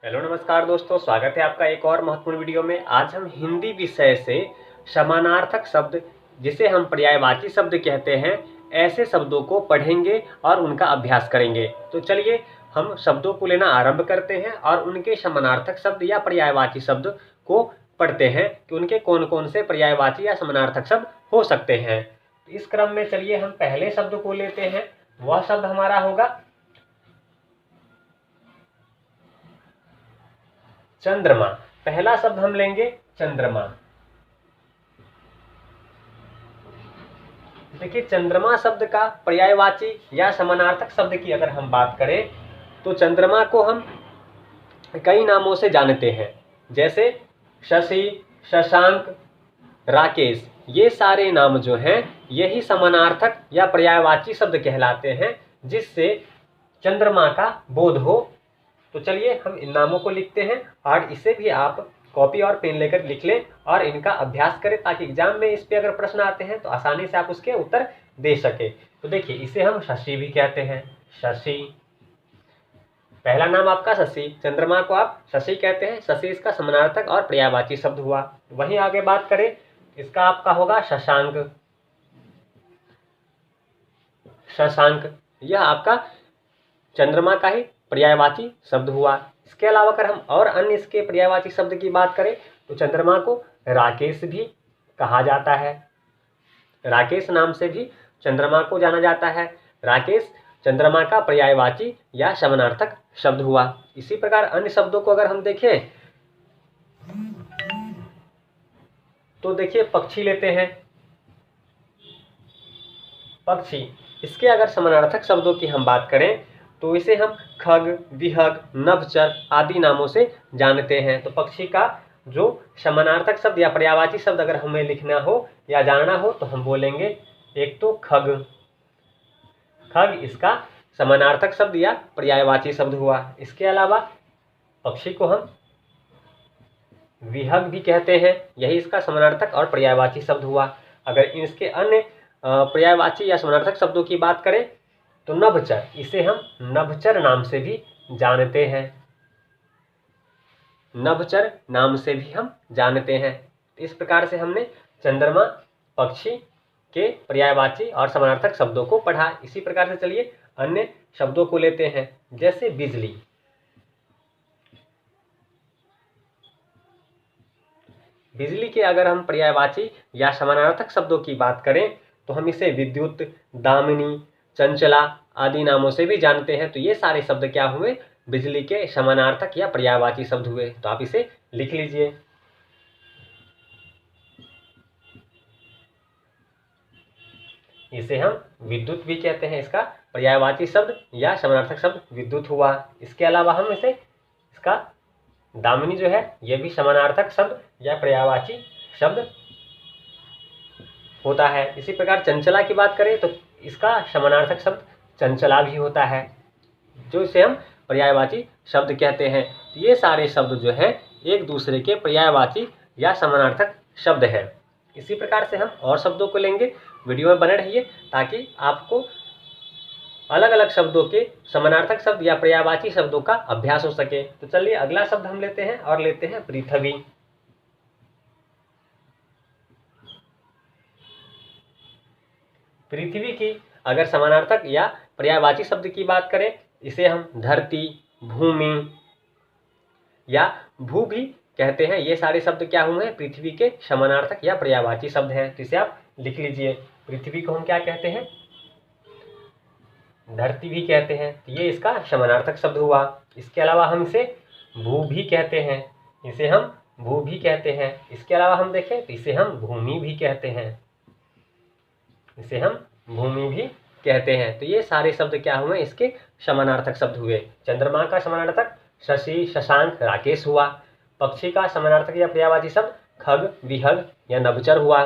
Hello नमस्कार दोस्तों, स्वागत है आपका एक और महत्वपूर्ण वीडियो में। आज हम हिंदी विषय से समानार्थक शब्द, जिसे हम पर्यायवाची शब्द कहते हैं, ऐसे शब्दों को पढ़ेंगे और उनका अभ्यास करेंगे। तो चलिए हम शब्दों को लेना आरंभ करते हैं और उनके समानार्थक शब्द या पर्यायवाची शब्द को पढ़ते हैं कि उनके कौन कौन से पर्यायवाची या समानार्थक शब्द हो सकते हैं। इस क्रम में चलिए हम पहले शब्द को लेते हैं। वह शब्द हमारा होगा चंद्रमा। पहला शब्द हम लेंगे चंद्रमा। देखिए, चंद्रमा शब्द का पर्यायवाची या समानार्थक शब्द की अगर हम बात करें तो चंद्रमा को हम कई नामों से जानते हैं, जैसे शशि, शशांक, राकेश। ये सारे नाम जो हैं यही समानार्थक या पर्यायवाची शब्द कहलाते हैं, जिससे चंद्रमा का बोध हो। तो चलिए हम इन नामों को लिखते हैं और इसे भी आप कॉपी और पेन लेकर लिख लें और इनका अभ्यास करें, ताकि एग्जाम में इस पे अगर प्रश्न आते हैं तो आसानी से आप उसके उत्तर दे सके। तो देखिए, इसे हम शशि भी कहते हैं। शशि, पहला नाम आपका शशि, चंद्रमा को आप शशि कहते हैं। शशि इसका समानार्थक और पर्यायवाची शब्द हुआ। वहीं आगे बात करें, इसका आपका होगा शशांक। शशांक यह आपका चंद्रमा का ही पर्यायवाची शब्द हुआ। इसके अलावा अगर हम और अन्य इसके पर्यायवाची शब्द की बात करें तो चंद्रमा को राकेश भी कहा जाता है। राकेश नाम से भी चंद्रमा को जाना जाता है। राकेश चंद्रमा का पर्यायवाची या समानार्थक शब्द हुआ। इसी प्रकार अन्य शब्दों को अगर हम देखें तो देखिए, पक्षी लेते हैं। पक्षी, इसके अगर समानार्थक शब्दों की हम बात करें तो इसे हम खग, विहग, नभचर आदि नामों से जानते हैं। तो पक्षी का जो समानार्थक शब्द या पर्यायवाची शब्द अगर हमें लिखना हो या जानना हो तो हम बोलेंगे एक तो खग। खग इसका समानार्थक शब्द या पर्यायवाची शब्द हुआ। इसके अलावा पक्षी को हम विहग भी कहते हैं, यही इसका समानार्थक और पर्यायवाची शब्द हुआ। अगर इसके अन्य पर्यायवाची या समानार्थक शब्दों की बात करें तो नभचर, इसे हम नभचर नाम से भी जानते हैं। नभचर नाम से भी हम जानते हैं। इस प्रकार से हमने चंद्रमा, पक्षी के पर्यायवाची और समानार्थक शब्दों को पढ़ा। इसी प्रकार से चलिए अन्य शब्दों को लेते हैं, जैसे बिजली। बिजली के अगर हम पर्यायवाची या समानार्थक शब्दों की बात करें तो हम इसे विद्युत, दामिनी, चंचला आदि नामों से भी जानते हैं। तो ये सारे शब्द क्या हुए? बिजली के समानार्थक या पर्यायवाची शब्द हुए। तो आप इसे लिख लीजिए। इसे हम विद्युत भी कहते हैं, इसका पर्यायवाची शब्द या समानार्थक शब्द विद्युत हुआ। इसके अलावा हम इसे इसका दामिनी जो है यह भी समानार्थक शब्द या पर्यायवाची शब्द होता है। इसी प्रकार चंचला की बात करें तो इसका समानार्थक शब्द चंचला भी होता है, जो इसे हम पर्यायवाची शब्द कहते हैं। तो ये सारे शब्द जो है एक दूसरे के पर्यायवाची या समानार्थक शब्द है। इसी प्रकार से हम और शब्दों को लेंगे। वीडियो में बने रहिए ताकि आपको अलग अलग शब्दों के समानार्थक शब्द या पर्यायवाची शब्दों का अभ्यास हो सके। तो चलिए अगला शब्द हम लेते हैं और लेते हैं पृथ्वी। पृथ्वी की अगर समानार्थक या पर्यायवाची शब्द की बात करें, इसे हम धरती, भूमि या भू भी कहते हैं। ये सारे शब्द क्या हुए हैं? पृथ्वी के समानार्थक या पर्यायवाची शब्द हैं। तो इसे आप लिख लीजिए। पृथ्वी को हम क्या कहते हैं? धरती भी कहते हैं। तो ये इसका समानार्थक शब्द हुआ। इसके अलावा हम इसे भू भी कहते हैं। इसे हम भू भी कहते हैं। इसके अलावा हम देखें तो इसे हम भूमि भी कहते हैं। इसे हम भूमि भी कहते हैं। तो ये सारे शब्द क्या हुए? इसके समानार्थक शब्द हुए। चंद्रमा का समानार्थक शशि, शशांक, राकेश हुआ। पक्षी का समानार्थक या पर्यायवाची शब्द खग, विहग या नभचर हुआ।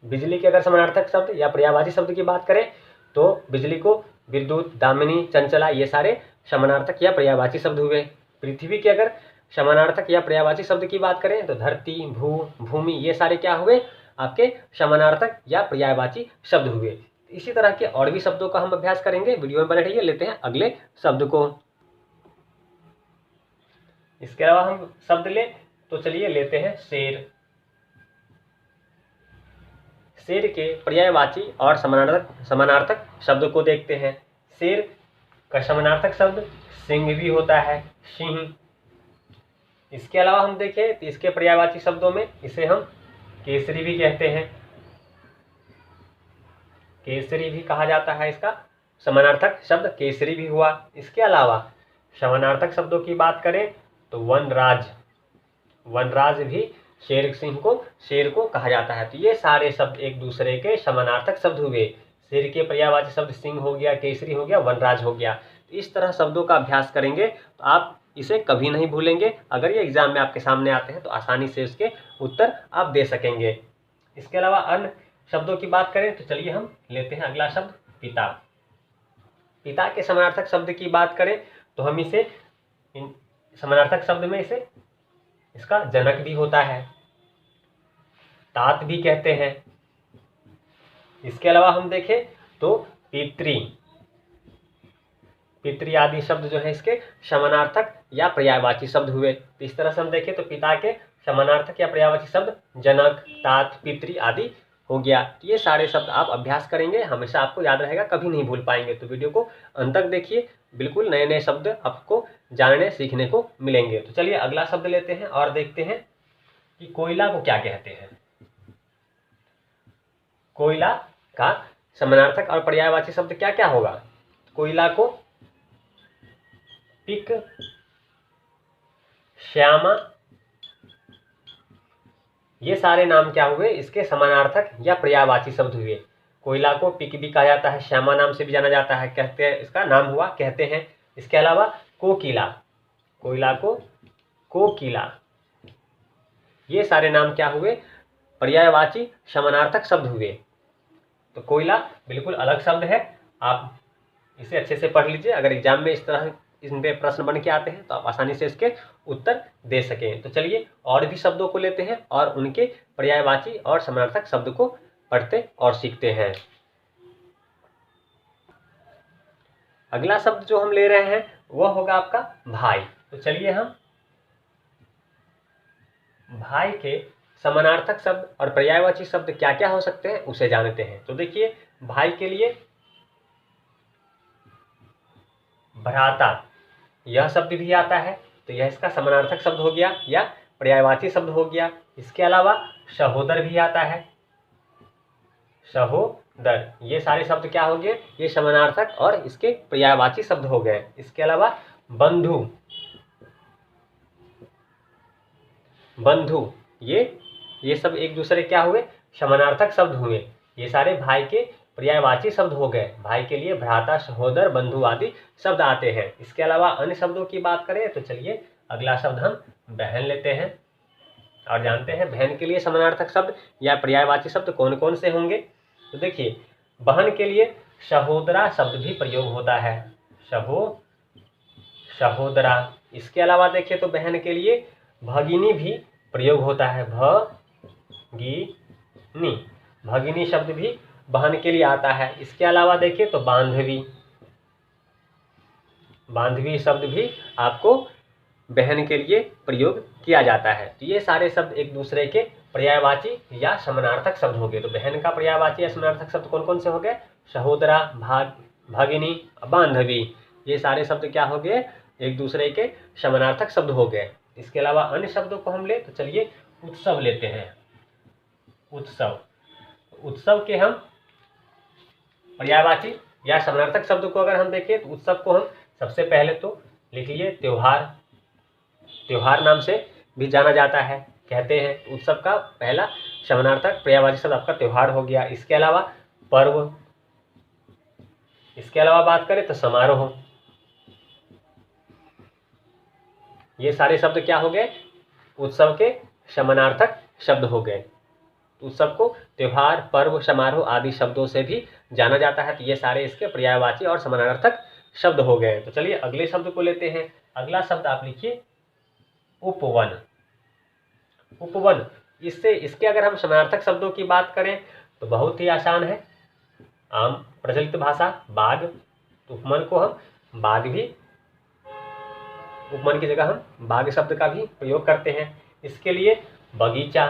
बिजली के अगर समानार्थक शब्द या पर्यायवाची शब्द की बात करें तो बिजली को विद्युत, दामिनी, चंचला ये सारे समानार्थक या पर्यायवाची शब्द हुए। पृथ्वी के अगर समानार्थक या पर्यायवाची शब्द की बात करें तो धरती, भू, भूमि ये सारे क्या हुए? आपके समानार्थक या पर्यायवाची शब्द हुए। इसी तरह के और भी शब्दों का हम अभ्यास करेंगे। वीडियो में बने रहिए। लेते हैं अगले शब्द को। इसके अलावा हम शब्द ले तो चलिए लेते हैं शेर। शेर के पर्यायवाची और समानार्थक शब्द को देखते हैं। शेर का समानार्थक शब्द सिंह भी होता है, सिंह। इसके अलावा हम देखें तो इसके पर्यायवाची शब्दों में इसे हम केसरी भी कहते हैं, केसरी भी कहा जाता है। इसका समानार्थक शब्द केसरी भी हुआ। इसके अलावा समानार्थक शब्दों की बात करें तो वनराज, वनराज भी शेर को कहा जाता है। तो ये सारे शब्द एक दूसरे के समानार्थक शब्द हुए। शेर के पर्यायवाची शब्द सिंह हो गया, केसरी हो गया, वनराज हो गया। तो इस तरह शब्दों का अभ्यास करेंगे तो आप इसे कभी नहीं भूलेंगे। अगर ये एग्जाम में आपके सामने आते हैं तो आसानी से उसके उत्तर आप दे सकेंगे। इसके अलावा अन्य शब्दों की बात करें तो चलिए हम लेते हैं अगला शब्द पिता। पिता के समानार्थक शब्द की बात करें तो हम इसे समानार्थक शब्द में इसका जनक भी होता है, तात भी कहते हैं। इसके अलावा हम देखें तो पितृ आदि शब्द जो है इसके समानार्थक या पर्यायवाची शब्द हुए। तो इस तरह से हम देखें तो पिता के समानार्थक या पर्यायवाची शब्द जनक, तात, पितृ आदि हो गया। तो ये सारे शब्द आप अभ्यास करेंगे, हमेशा आपको याद रहेगा, कभी नहीं भूल पाएंगे। तो वीडियो को अंत तक देखिए, बिल्कुल नए नए शब्द आपको जानने सीखने को मिलेंगे। तो चलिए अगला शब्द लेते हैं और देखते हैं कि कोयला को क्या कहते हैं। कोयला का समानार्थक और पर्यायवाची शब्द क्या क्या होगा? कोयला को पिक, श्यामा, ये सारे नाम क्या हुए? इसके समानार्थक या पर्यायवाची शब्द हुए। कोयला को पिक भी कहा जाता है, श्यामा नाम से भी जाना जाता है, कहते हैं, इसका नाम हुआ, कहते हैं। इसके अलावा कोकिला, कोयला को कोकिला, ये सारे नाम क्या हुए? पर्यायवाची समानार्थक शब्द हुए। तो कोयला बिल्कुल अलग शब्द है, आप इसे अच्छे से पढ़ लीजिए। अगर एग्जाम में इस तरह इन पे प्रश्न बन के आते हैं तो आप आसानी से इसके उत्तर दे सकें। तो चलिए और भी शब्दों को लेते हैं और उनके पर्यायवाची और समानार्थक शब्द को पढ़ते और सीखते हैं। अगला शब्द जो हम ले रहे हैं वह होगा आपका भाई। तो चलिए हम भाई के समानार्थक शब्द और पर्यायवाची शब्द क्या क्या हो सकते हैं उसे जानते हैं। तो देखिए, भाई के लिए भ्राता, यह शब्द भी आता है, तो यह इसका समानार्थक शब्द हो गया या पर्यायवाची शब्द हो गया। इसके अलावा सहोदर भी आता है, सहोदर, ये सारे शब्द क्या हो गए? ये समानार्थक और इसके पर्यायवाची शब्द हो गए। इसके अलावा बंधु, बंधु, ये सब एक दूसरे क्या हुए? समानार्थक शब्द हुए। ये सारे भाई के पर्यायवाची शब्द हो गए। भाई के लिए भ्राता, सहोदर, बंधु आदि शब्द आते हैं। इसके अलावा अन्य शब्दों की बात करें तो चलिए अगला शब्द हम बहन लेते हैं और जानते हैं बहन के लिए समानार्थक शब्द या पर्यायवाची शब्द कौन कौन से होंगे। तो देखिए, बहन के लिए सहोदरा शब्द भी प्रयोग होता है, सहोदरा। इसके अलावा देखिए तो बहन के लिए भगिनी भी प्रयोग होता है, भगिनी, भगिनी शब्द भी बहन के लिए आता है। इसके अलावा देखिए तो बांधवी, बांधवी शब्द भी आपको बहन के लिए प्रयोग किया जाता है। तो ये सारे शब्द एक दूसरे के पर्यायवाची या समानार्थक शब्द हो गए। तो बहन का पर्यायवाची या समानार्थक शब्द कौन कौन से हो गए? सहोदरा, भगिनी, बांधवी, ये सारे शब्द क्या हो गए? एक दूसरे के समानार्थक शब्द हो गए। इसके अलावा अन्य शब्दों को हम ले तो चलिए उत्सव लेते हैं। उत्सव, उत्सव के हम पर्यायवाची या समानार्थक शब्द को अगर हम देखें तो उत्सव को हम सबसे पहले तो लिख लीजिए त्योहार, त्योहार नाम से भी जाना जाता है, कहते हैं। उत्सव का पहला समानार्थक पर्यायवाची शब्द आपका त्योहार हो गया। इसके अलावा पर्व, इसके अलावा बात करें तो समारोह, ये सारे शब्द क्या हो गए? उत्सव के समानार्थक शब्द हो गए। उत्सव को त्योहार, पर्व, समारोह आदि शब्दों से भी जाना जाता है। तो ये सारे इसके पर्यायवाची और समानार्थक शब्द हो गए। तो चलिए अगले शब्द को लेते हैं। अगला शब्द आप लिखिए उपवन। उपवन, इसके अगर हम समानार्थक शब्दों की बात करें तो बहुत ही आसान है, आम प्रचलित भाषा बाग। तो उपवन को हम बाग भी उपमान की जगह हम बाग शब्द का भी प्रयोग करते हैं। इसके लिए बगीचा,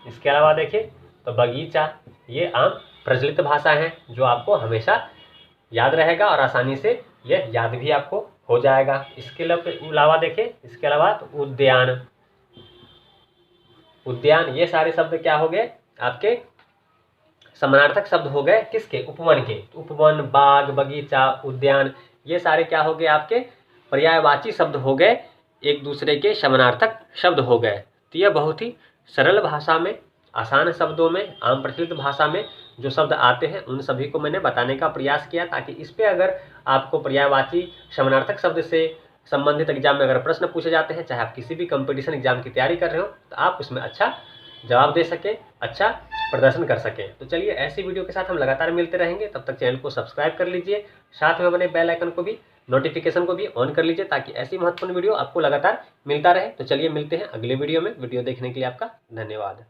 इसके अलावा देखिए तो बगीचा, ये आम प्रचलित भाषा है जो आपको हमेशा याद रहेगा और आसानी से यह याद भी आपको हो जाएगा। इसके अलावा देखिए, इसके अलावा तो उद्यान, उद्यान, ये सारे शब्द क्या हो गए आपके समानार्थक शब्द हो गए किसके, उपवन के। उपवन, बाग, बगीचा, उद्यान, ये सारे क्या हो गए आपके पर्यायवाची शब्द हो गए, एक दूसरे के समानार्थक शब्द हो गए। तो यह बहुत ही सरल भाषा में, आसान शब्दों में, आम प्रचलित भाषा में जो शब्द आते हैं उन सभी को मैंने बताने का प्रयास किया, ताकि इस पे अगर आपको पर्यायवाची समानार्थक शब्द से संबंधित एग्जाम में अगर प्रश्न पूछे जाते हैं, चाहे आप किसी भी कंपटीशन एग्जाम की तैयारी कर रहे हो, तो आप उसमें अच्छा जवाब दे सकें, अच्छा प्रदर्शन कर सकें। तो चलिए ऐसी वीडियो के साथ हम लगातार मिलते रहेंगे, तब तक चैनल को सब्सक्राइब कर लीजिए, साथ में बने बेल आइकन को भी, नोटिफिकेशन को भी ऑन कर लीजिए, ताकि ऐसी महत्वपूर्ण वीडियो आपको लगातार मिलता रहे। तो चलिए मिलते हैं अगले वीडियो में। वीडियो देखने के लिए आपका धन्यवाद।